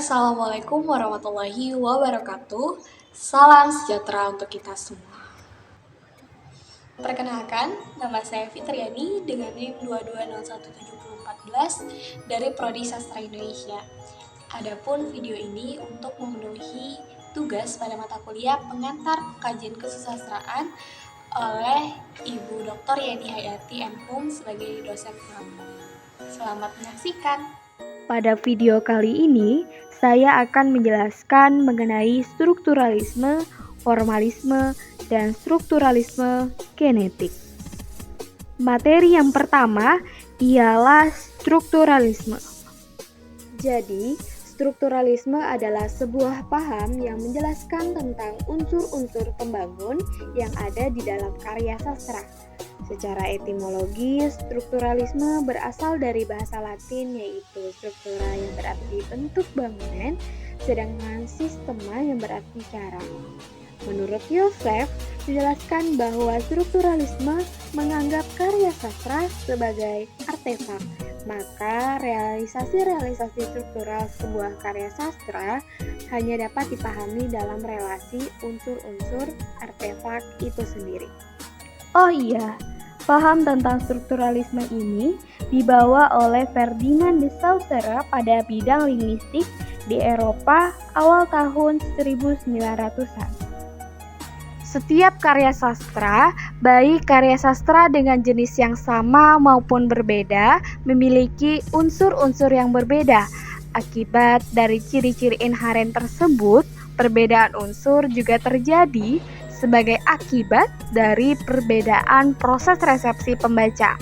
Assalamualaikum warahmatullahi wabarakatuh. Salam sejahtera untuk kita semua. Perkenalkan, nama saya Fitriani dengan NIM 22017014 dari Prodi Sastra Indonesia. Adapun video ini untuk memenuhi tugas pada mata kuliah pengantar kajian kesusastraan oleh Ibu Dr. Yeni Hayati MHum sebagai dosen pengampu. Selamat menyaksikan. Pada video kali ini, saya akan menjelaskan mengenai strukturalisme, formalisme, dan strukturalisme genetik. Materi yang pertama ialah strukturalisme. Jadi, strukturalisme adalah sebuah paham yang menjelaskan tentang unsur-unsur pembangun yang ada di dalam karya sastra. Secara etimologis, strukturalisme berasal dari bahasa Latin yaitu struktura yang berarti bentuk bangunan, sedangkan sistema yang berarti cara. Menurut Joseph, dijelaskan bahwa strukturalisme menganggap karya sastra sebagai artefak. Maka realisasi-realisasi struktural sebuah karya sastra hanya dapat dipahami dalam relasi unsur-unsur artefak itu sendiri. Oh iya, paham tentang strukturalisme ini dibawa oleh Ferdinand de Saussure pada bidang linguistik di Eropa awal tahun 1900-an. Setiap karya sastra, baik karya sastra dengan jenis yang sama maupun berbeda, memiliki unsur-unsur yang berbeda. Akibat dari ciri-ciri inheren tersebut, perbedaan unsur juga terjadi sebagai akibat dari perbedaan proses resepsi pembaca.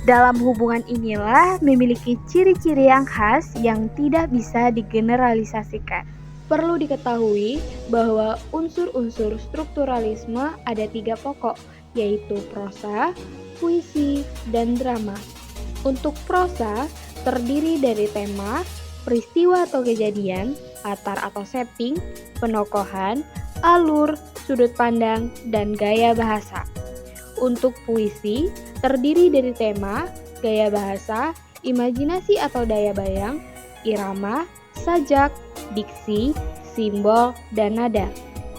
Dalam hubungan inilah memiliki ciri-ciri yang khas yang tidak bisa digeneralisasikan. Perlu diketahui bahwa unsur-unsur strukturalisme ada 3 pokok, yaitu prosa, puisi, dan drama. Untuk prosa, terdiri dari tema, peristiwa atau kejadian, latar atau setting, penokohan, alur, sudut pandang, dan gaya bahasa. Untuk puisi, terdiri dari tema, gaya bahasa, imajinasi atau daya bayang, irama, sajak, diksi, simbol, dan nada.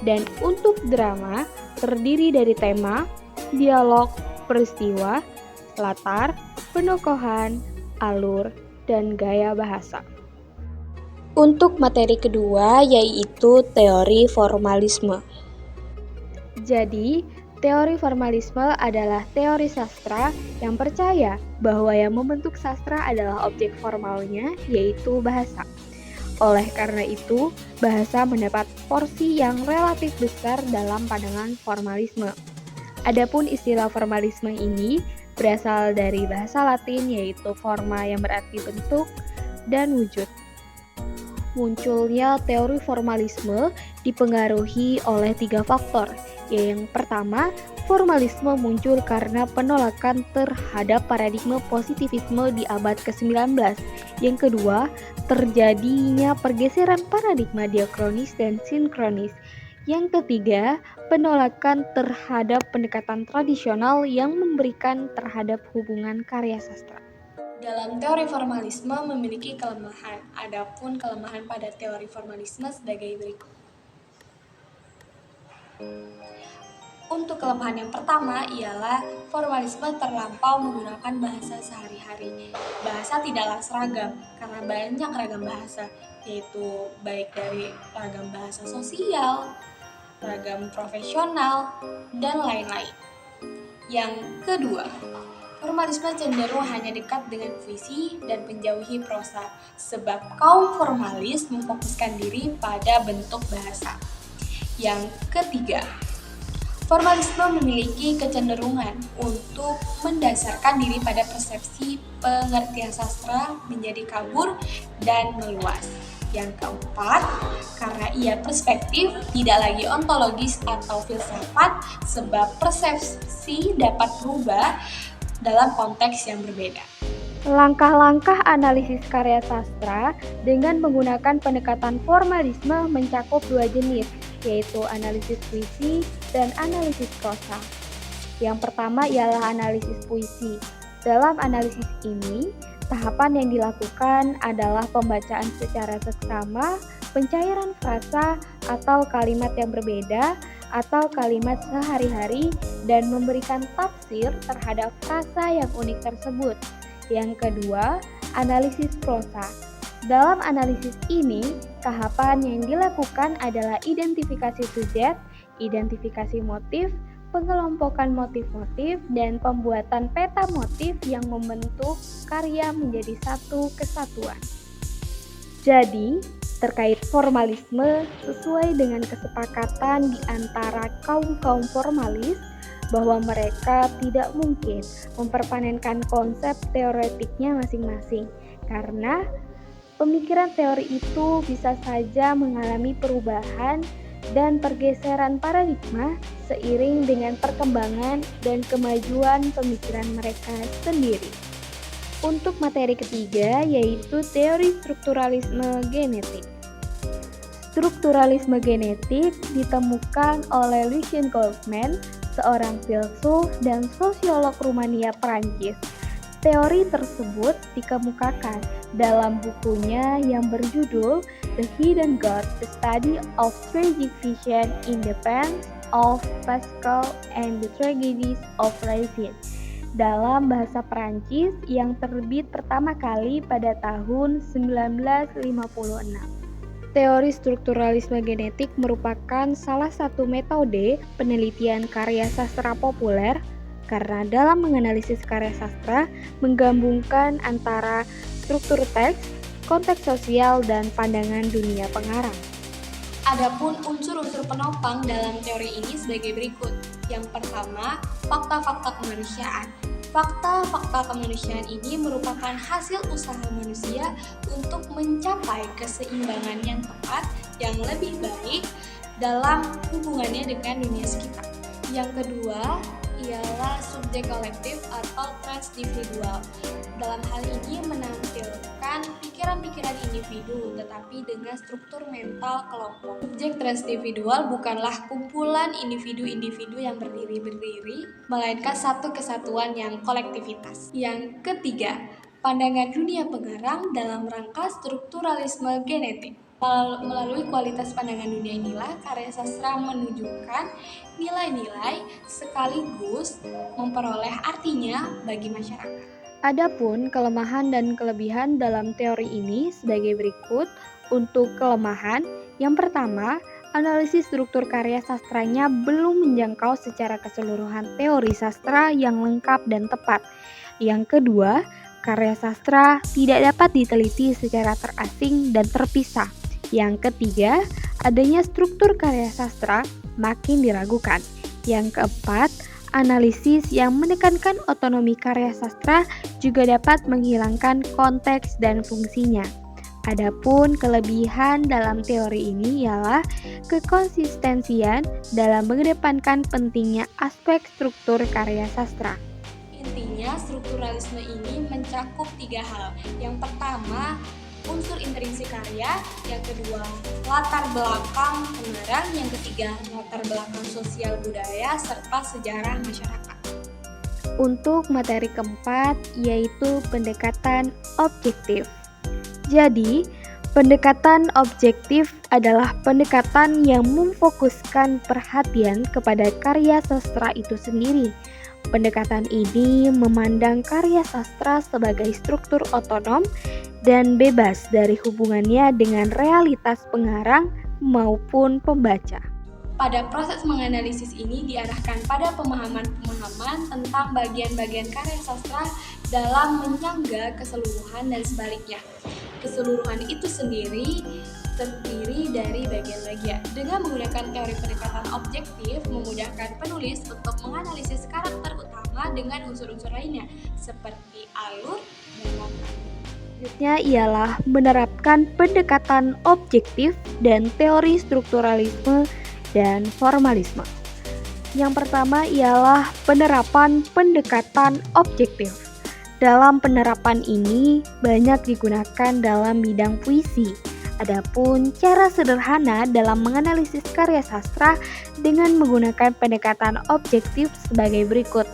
Dan untuk drama, terdiri dari tema, dialog, peristiwa, latar, penokohan, alur, dan gaya bahasa. Untuk materi kedua yaitu teori formalisme. Jadi, teori formalisme adalah teori sastra yang percaya bahwa yang membentuk sastra adalah objek formalnya, yaitu bahasa. Oleh karena itu, bahasa mendapat porsi yang relatif besar dalam pandangan formalisme. Adapun istilah formalisme ini berasal dari bahasa Latin yaitu forma yang berarti bentuk dan wujud. Munculnya teori formalisme dipengaruhi oleh 3 faktor. Yang pertama, formalisme muncul karena penolakan terhadap paradigma positivisme di abad ke-19. Yang kedua, terjadinya pergeseran paradigma diakronis dan sinkronis. Yang ketiga, penolakan terhadap pendekatan tradisional yang memberikan terhadap hubungan karya sastra. Dalam teori formalisme memiliki kelemahan, adapun kelemahan pada teori formalisme sebagai berikut. Untuk kelemahan yang pertama ialah formalisme terlampau menggunakan bahasa sehari-hari. Bahasa tidaklah seragam karena banyak ragam bahasa, yaitu baik dari ragam bahasa sosial, ragam profesional, dan lain-lain. Yang kedua, formalisme cenderung hanya dekat dengan puisi dan menjauhi prosa, sebab kaum formalis memfokuskan diri pada bentuk bahasa. Yang ketiga, formalisme memiliki kecenderungan untuk mendasarkan diri pada persepsi pengertian sastra menjadi kabur dan meluas. Yang keempat, karena ia perspektif tidak lagi ontologis atau filsafat, sebab persepsi dapat berubah dalam konteks yang berbeda. Langkah-langkah analisis karya sastra dengan menggunakan pendekatan formalisme mencakup 2 jenis, yaitu analisis puisi dan analisis prosa. Yang pertama ialah analisis puisi. Dalam analisis ini, Tahapan yang dilakukan adalah pembacaan secara seksama, pencairan frasa atau kalimat yang berbeda atau kalimat sehari-hari, dan memberikan tafsir terhadap frasa yang unik tersebut. Yang kedua, analisis prosa. Dalam analisis ini, tahapan yang dilakukan adalah identifikasi subjek, identifikasi motif, pengelompokan motif-motif, dan pembuatan peta motif yang membentuk karya menjadi satu kesatuan. Jadi, terkait formalisme, sesuai dengan kesepakatan di antara kaum-kaum formalis, bahwa mereka tidak mungkin memperpanenkan konsep teoretiknya masing-masing, karena pemikiran teori itu bisa saja mengalami perubahan dan pergeseran paradigma seiring dengan perkembangan dan kemajuan pemikiran mereka sendiri. Untuk materi ketiga yaitu teori strukturalisme genetik. Strukturalisme genetik ditemukan oleh Lucien Goldman, seorang filsuf dan sosiolog Rumania Prancis. Teori tersebut dikemukakan dalam bukunya yang berjudul The Hidden God, The Study of Tragic Vision in the Pens of Pascal and the Tragedies of Racine, dalam bahasa Perancis yang terbit pertama kali pada tahun 1956. Teori strukturalisme genetik merupakan salah satu metode penelitian karya sastra populer karena dalam menganalisis karya sastra menggabungkan antara struktur teks, konteks sosial, dan pandangan dunia pengarang. Adapun unsur-unsur penopang dalam teori ini sebagai berikut. Yang pertama, fakta-fakta kemanusiaan. Fakta-fakta kemanusiaan ini merupakan hasil usaha manusia untuk mencapai keseimbangan yang tepat, yang lebih baik dalam hubungannya dengan dunia sekitar. Yang kedua ialah subjek kolektif atau transindividual. Dalam hal ini menampilkan pikiran-pikiran individu tetapi dengan struktur mental kelompok. Subjek transindividual bukanlah kumpulan individu-individu yang berdiri-berdiri, melainkan satu kesatuan yang kolektivitas. Yang ketiga, pandangan dunia pengarang dalam rangka strukturalisme genetik. Melalui kualitas pandangan dunia inilah karya sastra menunjukkan nilai-nilai sekaligus memperoleh artinya bagi masyarakat. Adapun kelemahan dan kelebihan dalam teori ini sebagai berikut. Untuk kelemahan, yang pertama, analisis struktur karya sastranya belum menjangkau secara keseluruhan teori sastra yang lengkap dan tepat. Yang kedua, karya sastra tidak dapat diteliti secara terasing dan terpisah. Yang ketiga, adanya struktur karya sastra makin diragukan. Yang keempat, analisis yang menekankan otonomi karya sastra juga dapat menghilangkan konteks dan fungsinya. Adapun kelebihan dalam teori ini ialah kekonsistensian dalam mengedepankan pentingnya aspek struktur karya sastra. Intinya, strukturalisme ini mencakup 3 hal. Yang pertama, unsur intrinsik karya, yang kedua latar belakang pengarang, yang ketiga latar belakang sosial budaya serta sejarah masyarakat. Untuk materi keempat yaitu pendekatan objektif. Jadi, pendekatan objektif adalah pendekatan yang memfokuskan perhatian kepada karya sastra itu sendiri. Pendekatan ini memandang karya sastra sebagai struktur otonom dan bebas dari hubungannya dengan realitas pengarang maupun pembaca. Pada proses menganalisis ini diarahkan pada pemahaman-pemahaman tentang bagian-bagian karya sastra dalam menyangga keseluruhan dan sebaliknya. Keseluruhan itu sendiri terdiri dari bagian-bagian. Dengan menggunakan teori pendekatan objektif, memudahkan penulis untuk menganalisis karakter utama dengan unsur-unsur lainnya, seperti alur dan latar. Selanjutnya ialah menerapkan pendekatan objektif dan teori strukturalisme dan formalisme. Yang pertama ialah penerapan pendekatan objektif. Dalam penerapan ini banyak digunakan dalam bidang puisi. Adapun cara sederhana dalam menganalisis karya sastra dengan menggunakan pendekatan objektif sebagai berikut.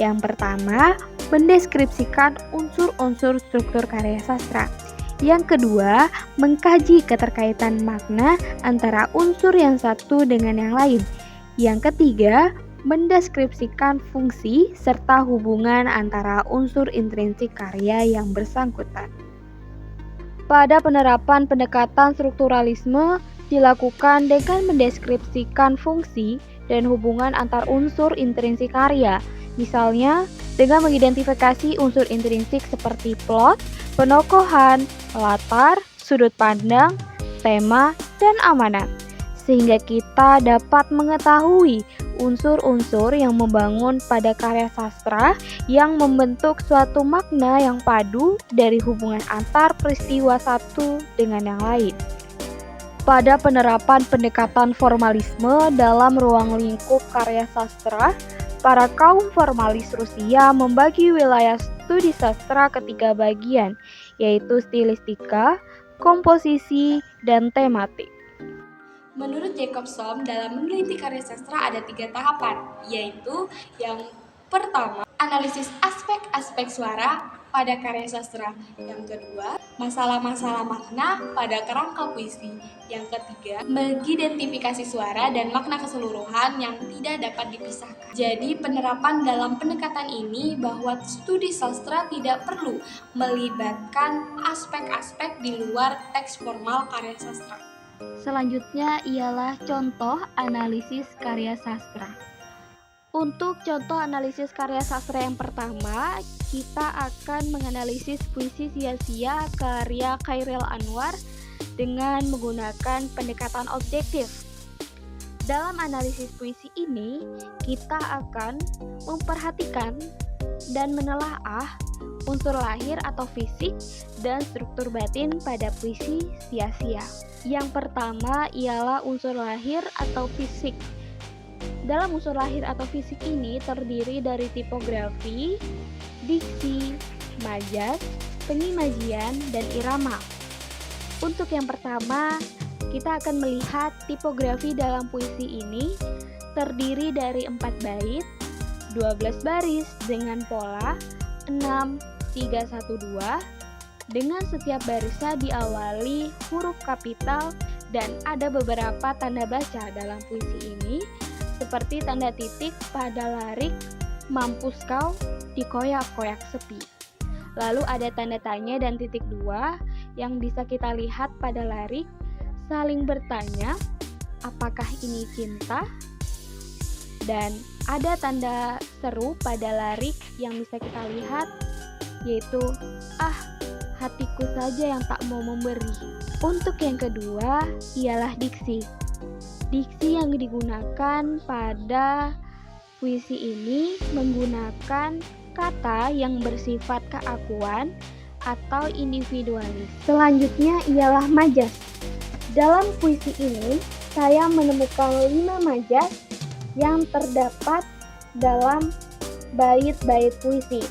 Yang pertama, mendeskripsikan unsur-unsur struktur karya sastra. Yang kedua, mengkaji keterkaitan makna antara unsur yang satu dengan yang lain. Yang ketiga, mendeskripsikan fungsi serta hubungan antara unsur intrinsik karya yang bersangkutan. Pada penerapan pendekatan strukturalisme dilakukan dengan mendeskripsikan fungsi dan hubungan antar unsur intrinsik karya, misalnya dengan mengidentifikasi unsur intrinsik seperti plot, penokohan, latar, sudut pandang, tema, dan amanat, sehingga kita dapat mengetahui unsur-unsur yang membangun pada karya sastra yang membentuk suatu makna yang padu dari hubungan antar peristiwa satu dengan yang lain. Pada penerapan pendekatan formalisme dalam ruang lingkup karya sastra, para kaum formalis Rusia membagi wilayah studi sastra ke 3 bagian, yaitu stilistika, komposisi, dan tematik. Menurut Jacobson, dalam meneliti karya sastra ada 3 tahapan, yaitu yang pertama, analisis aspek-aspek suara pada karya sastra. Yang kedua, masalah-masalah makna pada kerangka puisi. Yang ketiga, mengidentifikasi suara dan makna keseluruhan yang tidak dapat dipisahkan. Jadi, penerapan dalam pendekatan ini bahwa studi sastra tidak perlu melibatkan aspek-aspek di luar teks formal karya sastra. Selanjutnya ialah contoh analisis karya sastra. Untuk contoh analisis karya sastra yang pertama, kita akan menganalisis puisi sia-sia karya Chairil Anwar dengan menggunakan pendekatan objektif. Dalam analisis puisi ini, kita akan memperhatikan dan menelaah unsur lahir atau fisik dan struktur batin pada puisi sia-sia. Yang pertama ialah unsur lahir atau fisik. Dalam unsur lahir atau fisik ini terdiri dari tipografi, diksi, majas, pengimajian, dan irama. Untuk yang pertama, kita akan melihat tipografi dalam puisi ini terdiri dari 4 bait, 12 baris dengan pola 6, 3, 1, 2, dengan setiap barisnya diawali huruf kapital dan ada beberapa tanda baca dalam puisi ini, seperti tanda titik pada larik, mampus kau, dikoyak-koyak sepi. Lalu ada tanda tanya dan titik 2 yang bisa kita lihat pada larik, saling bertanya, apakah ini cinta? Dan ada tanda seru pada larik yang bisa kita lihat, yaitu, hatiku saja yang tak mau memberi. Untuk yang kedua ialah diksi. Diksi yang digunakan pada puisi ini menggunakan kata yang bersifat keakuan atau individualis. Selanjutnya ialah majas. Dalam puisi ini, saya menemukan 5 majas yang terdapat dalam bait-bait puisi.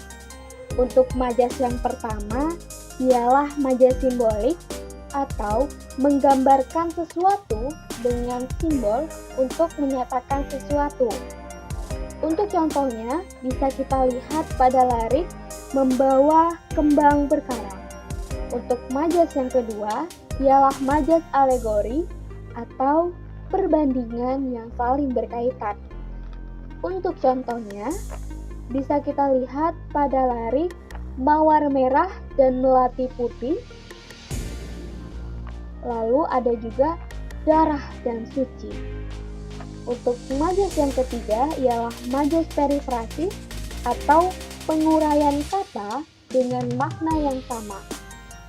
Untuk majas yang pertama ialah majas simbolik atau menggambarkan sesuatu dengan simbol untuk menyatakan sesuatu. Untuk contohnya bisa kita lihat pada larik membawa kembang berkarang. Untuk majas yang kedua ialah majas alegori atau perbandingan yang saling berkaitan. Untuk contohnya bisa kita lihat pada larik mawar merah dan melati putih. Lalu ada juga darah dan suci. Untuk majas yang ketiga ialah majas perifrasis atau penguraian kata dengan makna yang sama.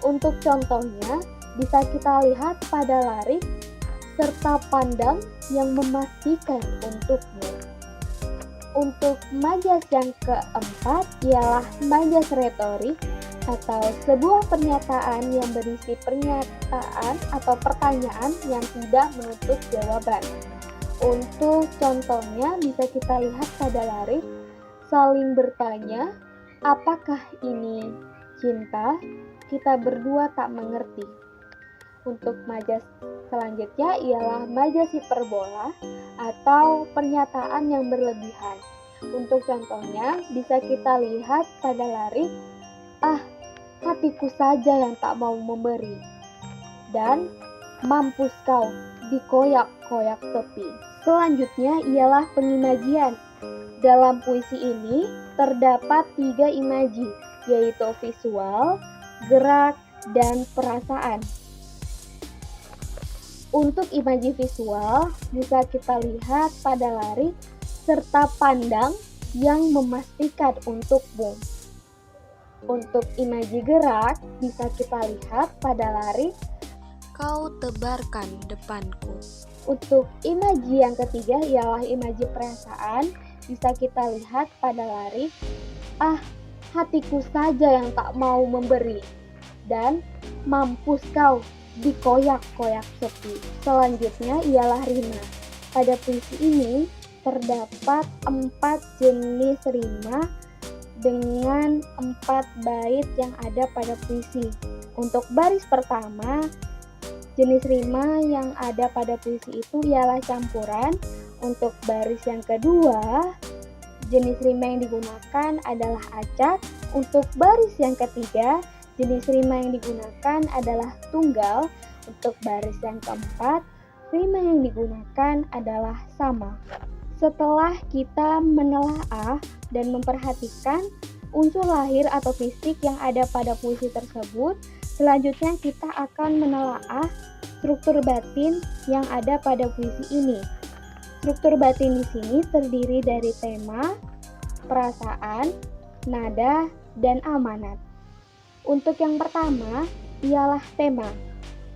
Untuk contohnya bisa kita lihat pada larik serta pandang yang memastikan untukmu. Untuk majas yang keempat ialah majas retorik atau sebuah pernyataan yang berisi pernyataan atau pertanyaan yang tidak menutup jawaban. Untuk contohnya bisa kita lihat pada larik saling bertanya, apakah ini cinta? Kita berdua tak mengerti. Untuk majas selanjutnya ialah majas hiperbola atau pernyataan yang berlebihan. Untuk contohnya, bisa kita lihat pada lirik, "Ah, hatiku saja yang tak mau memberi," dan "Mampus kau, dikoyak-koyak sepi." Selanjutnya ialah pengimajian. Dalam puisi ini terdapat 3 imaji, yaitu visual, gerak, dan perasaan. Untuk imaji visual bisa kita lihat pada lirik serta pandang yang memastikan untukmu. Untuk imaji gerak bisa kita lihat pada lirik Kau tebarkan depanku. Untuk imaji yang ketiga ialah imaji perasaan, bisa kita lihat pada lirik "Ah, hatiku saja yang tak mau memberi," dan "Mampus kau, dikoyak-koyak sepi." Selanjutnya ialah rima. Pada puisi ini terdapat 4 jenis rima dengan 4 bait yang ada pada puisi. Untuk baris pertama, jenis rima yang ada pada puisi itu ialah campuran. Untuk baris yang kedua, jenis rima yang digunakan adalah acak. Untuk baris yang ketiga, jenis rima yang digunakan adalah tunggal. Untuk baris yang keempat, rima yang digunakan adalah sama. Setelah kita menelaah dan memperhatikan unsur lahir atau fisik yang ada pada puisi tersebut, selanjutnya kita akan menelaah struktur batin yang ada pada puisi ini. Struktur batin di sini terdiri dari tema, perasaan, nada, dan amanat. Untuk yang pertama ialah tema.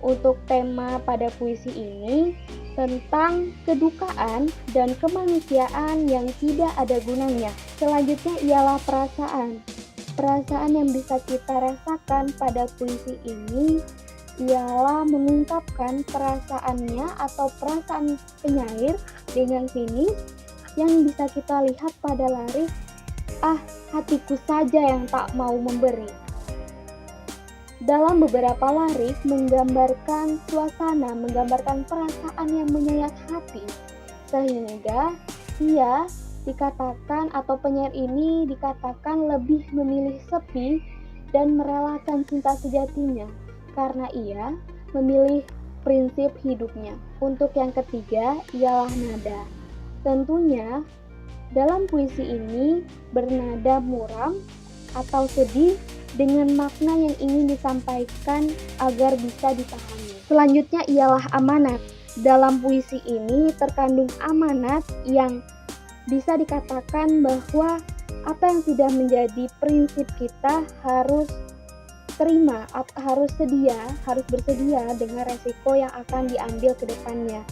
Untuk tema pada puisi ini tentang kedukaan dan kemanusiaan yang tidak ada gunanya. Selanjutnya ialah perasaan. Perasaan yang bisa kita rasakan pada puisi ini ialah mengungkapkan perasaannya atau perasaan penyair dengan sinis yang bisa kita lihat pada lirik "Ah, hatiku saja yang tak mau memberi." Dalam beberapa lirik menggambarkan suasana, menggambarkan perasaan yang menyayat hati, sehingga ia dikatakan atau penyair ini dikatakan lebih memilih sepi dan merelakan cinta sejatinya karena ia memilih prinsip hidupnya. Untuk yang ketiga ialah nada. Tentunya dalam puisi ini bernada muram atau sedih dengan makna yang ingin disampaikan agar bisa dipahami. Selanjutnya ialah amanat. Dalam puisi ini terkandung amanat yang bisa dikatakan bahwa apa yang sudah menjadi prinsip kita harus terima, harus bersedia dengan resiko yang akan diambil ke depannya.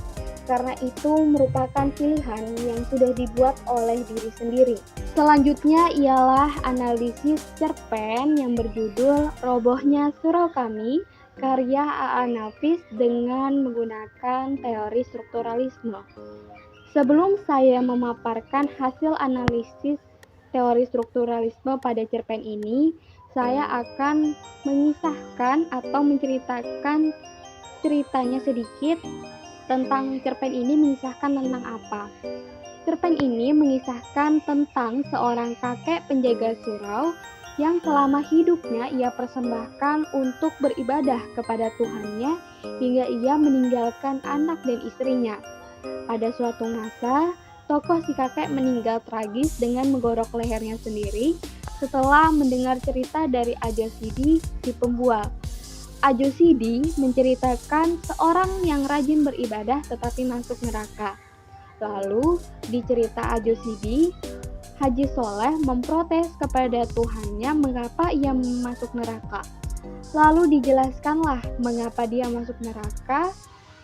Karena itu merupakan pilihan yang sudah dibuat oleh diri sendiri. Selanjutnya ialah analisis cerpen yang berjudul Robohnya Surau Kami, karya A.A. Nafis dengan menggunakan teori strukturalisme. Sebelum saya memaparkan hasil analisis teori strukturalisme pada cerpen ini, saya akan mengisahkan atau menceritakan ceritanya sedikit tentang cerpen ini. Mengisahkan tentang apa? Cerpen ini mengisahkan tentang seorang kakek penjaga surau yang selama hidupnya ia persembahkan untuk beribadah kepada Tuhannya hingga ia meninggalkan anak dan istrinya. Pada suatu masa, tokoh si kakek meninggal tragis dengan menggorok lehernya sendiri setelah mendengar cerita dari Ajo Sidi, si pembual. Ajo Sidi menceritakan seorang yang rajin beribadah tetapi masuk neraka. Lalu, di cerita Ajo Sidi, Haji Soleh memprotes kepada Tuhannya mengapa ia masuk neraka. Lalu dijelaskanlah mengapa dia masuk neraka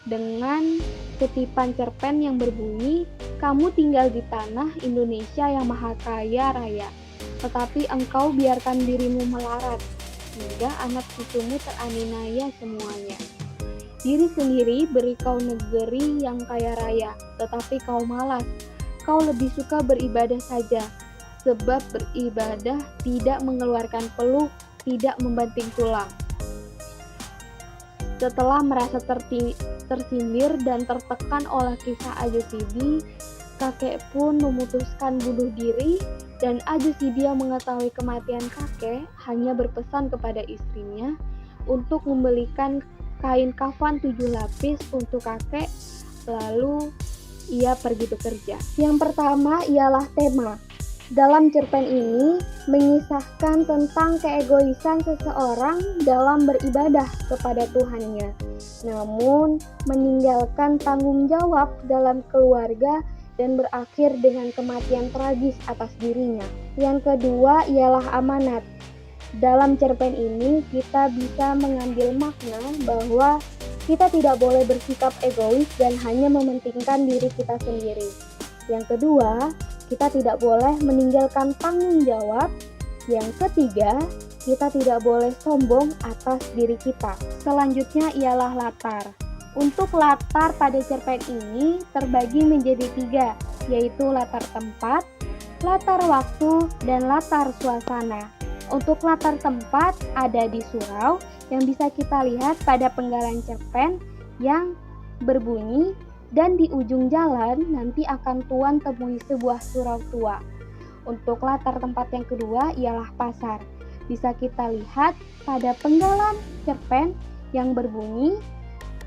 dengan kutipan cerpen yang berbunyi, "Kamu tinggal di tanah Indonesia yang maha kaya raya, tetapi engkau biarkan dirimu melarat, hingga anak cucumu teraniaya semuanya. Diri sendiri beri kau negeri yang kaya raya, tetapi kau malas. Kau lebih suka beribadah saja, sebab beribadah tidak mengeluarkan peluh, tidak membanting tulang." Setelah merasa tersindir dan tertekan oleh kisah Ajo Sidi, kakek pun memutuskan bunuh diri dan Ajosedia mengetahui kematian kakek hanya berpesan kepada istrinya untuk membelikan kain kafan 7 lapis untuk kakek, lalu ia pergi bekerja. Yang pertama ialah tema. Dalam cerpen ini mengisahkan tentang keegoisan seseorang dalam beribadah kepada Tuhannya, namun meninggalkan tanggung jawab dalam keluarga dan berakhir dengan kematian tragis atas dirinya. Yang kedua ialah amanat. Dalam cerpen ini kita bisa mengambil makna bahwa kita tidak boleh bersikap egois dan hanya mementingkan diri kita sendiri. Yang kedua, kita tidak boleh meninggalkan tanggung jawab. Yang ketiga, kita tidak boleh sombong atas diri kita. Selanjutnya ialah latar. Untuk latar pada cerpen ini terbagi menjadi 3, yaitu latar tempat, latar waktu, dan latar suasana. Untuk latar tempat ada di surau yang bisa kita lihat pada penggalan cerpen yang berbunyi, dan di ujung jalan nanti akan tuan temui sebuah surau tua. Untuk latar tempat yang kedua ialah pasar. Bisa kita lihat pada penggalan cerpen yang berbunyi,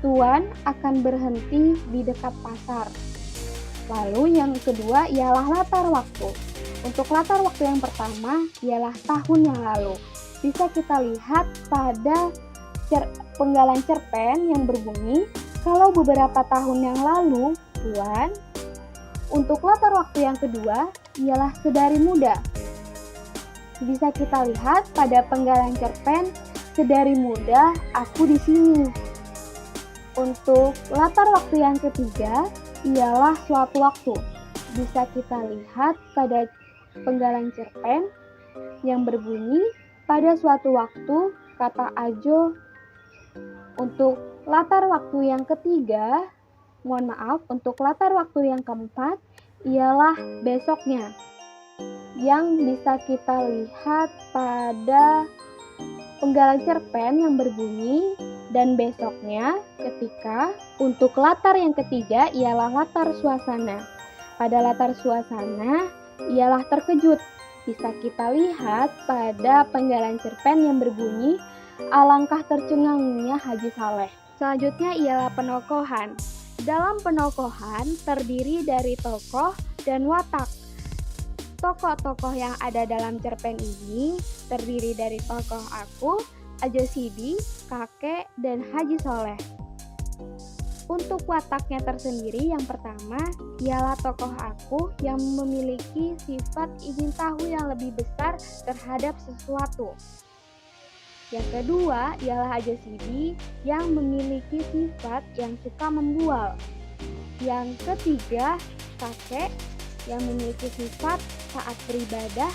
tuan akan berhenti di dekat pasar. Lalu yang kedua ialah latar waktu. Untuk latar waktu yang pertama ialah tahun yang lalu. Bisa kita lihat pada penggalan cerpen yang berbunyi, kalau beberapa tahun yang lalu, tuan. Untuk latar waktu yang kedua ialah sedari muda. Bisa kita lihat pada penggalan cerpen, sedari muda aku di sini. Untuk latar waktu yang ketiga ialah suatu waktu. Bisa kita lihat pada penggalan cerpen yang berbunyi, pada suatu waktu kata Ajo. Untuk latar waktu yang ketiga, untuk latar waktu yang keempat ialah besoknya, yang bisa kita lihat pada penggalan cerpen yang berbunyi dan besoknya ketika. Untuk latar yang ketiga ialah latar suasana. Pada latar suasana ialah terkejut. Bisa kita lihat pada penggalan cerpen yang berbunyi, alangkah tercengangnya Haji Saleh. Selanjutnya ialah penokohan. Dalam penokohan terdiri dari tokoh dan watak. Tokoh-tokoh yang ada dalam cerpen ini terdiri dari tokoh aku, Ajosidi, kakek, dan Haji Soleh. Untuk wataknya tersendiri, yang pertama ialah tokoh aku yang memiliki sifat ingin tahu yang lebih besar terhadap sesuatu. Yang kedua ialah Ajosidi yang memiliki sifat yang suka membual. Yang ketiga, kakek yang memiliki sifat saat beribadah,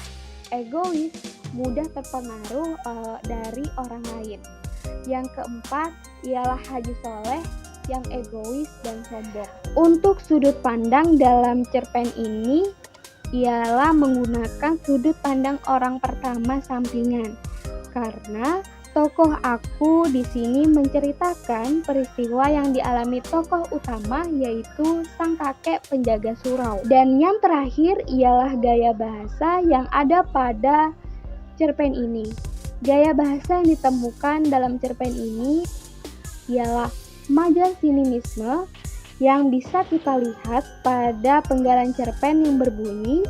egois, mudah terpengaruh dari orang lain. Yang keempat ialah Haji Soleh yang egois dan sombong. Untuk sudut pandang dalam cerpen ini ialah menggunakan sudut pandang orang pertama sampingan. Karena tokoh aku di sini menceritakan peristiwa yang dialami tokoh utama, yaitu sang kakek penjaga surau. Dan yang terakhir ialah gaya bahasa yang ada pada cerpen ini. Gaya bahasa yang ditemukan dalam cerpen ini ialah majaz sinimisme yang bisa kita lihat pada penggalan cerpen yang berbunyi,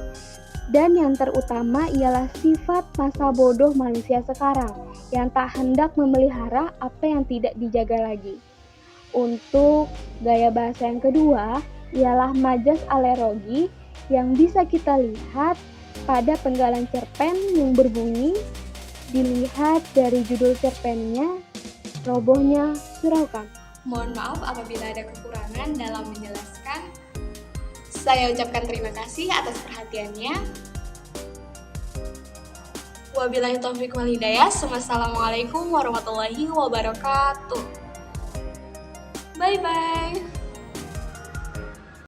dan yang terutama ialah sifat masa bodoh manusia sekarang yang tak hendak memelihara apa yang tidak dijaga lagi. Untuk gaya bahasa yang kedua ialah majaz alerogi yang bisa kita lihat pada penggalan cerpen yang berbunyi, dilihat dari judul cerpennya, Robohnya Surau Kami. Mohon maaf apabila ada kekurangan dalam menjelaskan. Saya ucapkan terima kasih atas perhatiannya. Wabillahi taufiq wal hidayah. Wassalamualaikum warahmatullahi wabarakatuh. Bye bye.